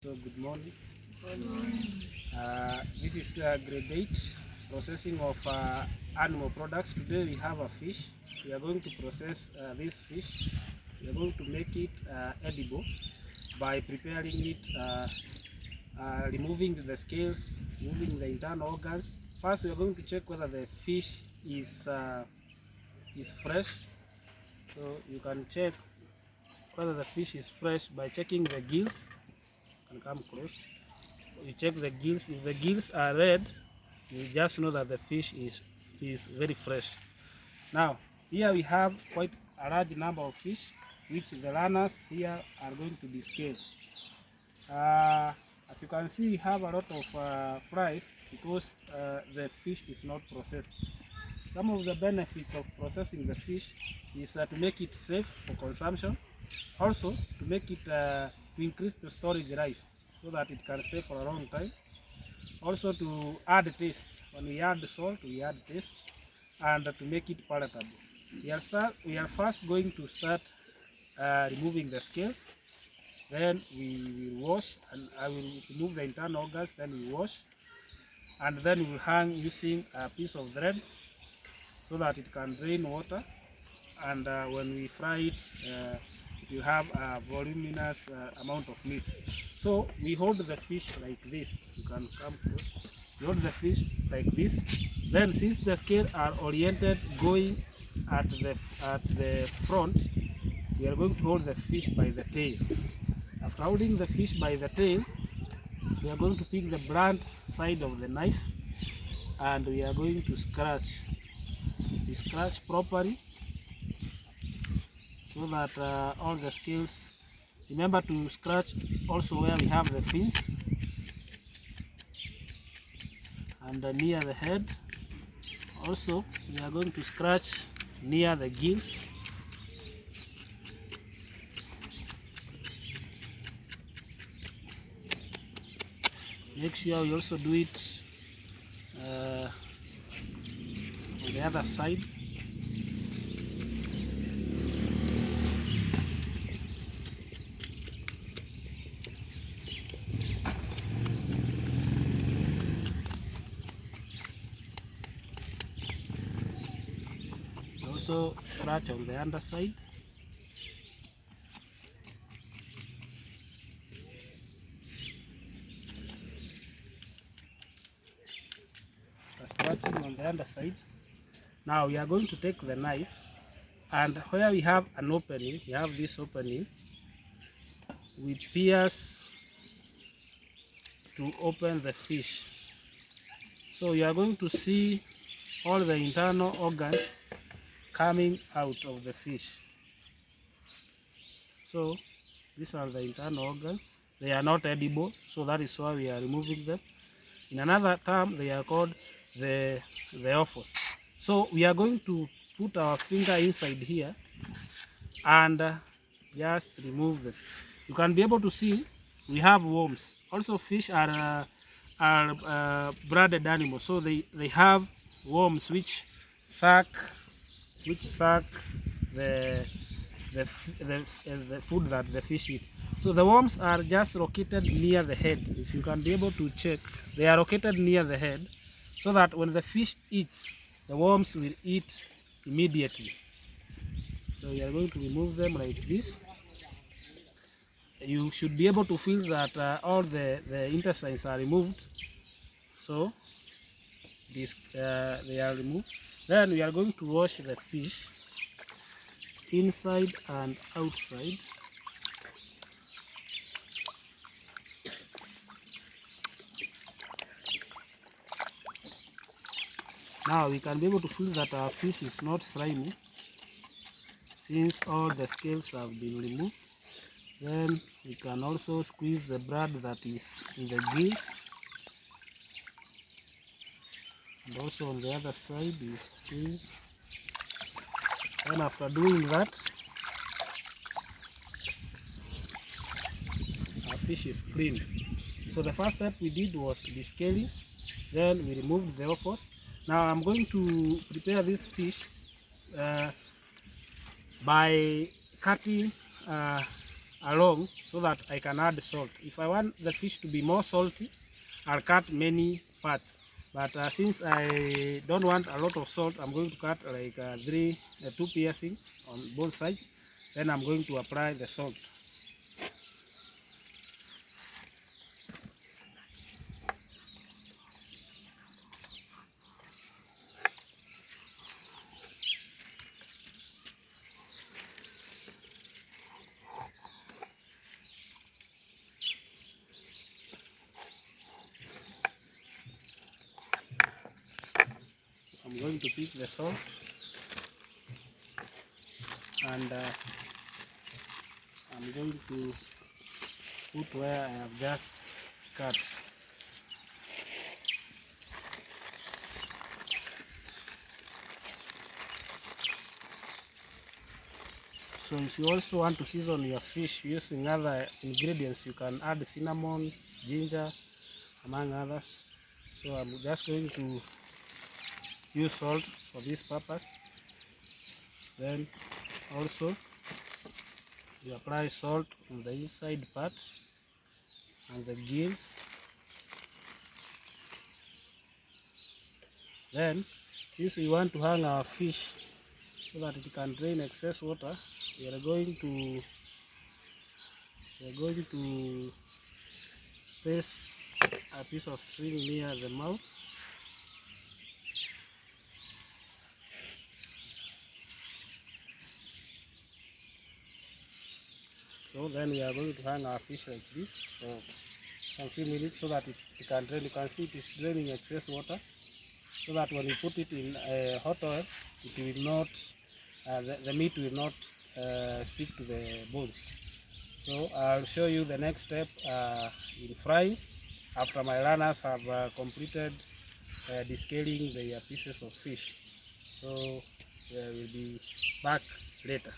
So good morning. This is grade 8 processing of animal products. Today we have a fish. We are going to process this fish. We are going to make it edible by preparing it, removing the scales, removing the internal organs. First, we are going to check whether the fish is fresh. So you can check whether the fish is fresh by checking the gills. And come close. You check the gills. If the gills are red, you just know that the fish is very fresh. Now here we have quite a large number of fish, which the runners here are going to be scaled. As you can see, we have a lot of fries because the fish is not processed. Some of the benefits of processing the fish is to make it safe for consumption, also to make it to increase the storage life so that it can stay for a long time, also to add taste. When we add salt, we add taste, and to make it palatable. We are first going to start removing the scales, then we will wash, and I will remove the internal organs, then we wash, and then we will hang using a piece of thread so that it can drain water, and when we fry it, it will have a voluminous amount of meat. So we hold the fish like this. You can come close. We hold the fish like this. Then, since the scales are oriented going at the front, we are going to hold the fish by the tail. After holding the fish by the tail, we are going to pick the blunt side of the knife, and we are going to scratch. We scratch properly so that all the scales. Remember to scratch also where we have the fins and near the head. Also, we are going to scratch near the gills. Make sure we also do it on the other side. Also scratch on the underside. Scratching on the underside. Now we are going to take the knife, and where we have an opening, we have this opening, we pierce to open the fish. So you are going to see all the internal organs coming out of the fish. So these are the internal organs. They are not edible, so that is why we are removing them. In another term, they are called the offals. So we are going to put our finger inside here and just remove them. You can be able to see we have worms. Also, fish are blooded animals, so they have worms which suck the food that the fish eat. So the worms are just located near the head. If you can be able to check, they are located near the head, so that when the fish eats, the worms will eat immediately. So we are going to remove them like this. You should be able to feel that all the intestines are removed. So this they are removed. Then we are going to wash the fish inside and outside. Now we can be able to feel that our fish is not slimy since all the scales have been removed. Then we can also squeeze the blood that is in the gills, and also on the other side we squeeze. And after doing that, our fish is clean. So the first step we did was descaling, then we removed the offals. Now I'm going to prepare this fish by cutting along so that I can add salt. If I want the fish to be more salty, I'll cut many parts. But since I don't want a lot of salt, I'm going to cut like two piercing on both sides. Then I'm going to apply the salt. I'm going to pick the salt and I'm going to put where I have just cut. So if you also want to season your fish using other ingredients, you can add cinnamon, ginger, among others. So I'm just going to use salt for this purpose. Then also you apply salt on the inside part and the gills. Then since we want to hang our fish so that it can drain excess water, we are going to place a piece of string near the mouth. So then we are going to hang our fish like this for some few minutes so that it can drain. You can see it is draining excess water, so that when you put it in hot oil, it will not, the meat will not stick to the bones. So I'll show you the next step in frying after my runners have completed descaling the pieces of fish. So we'll be back later.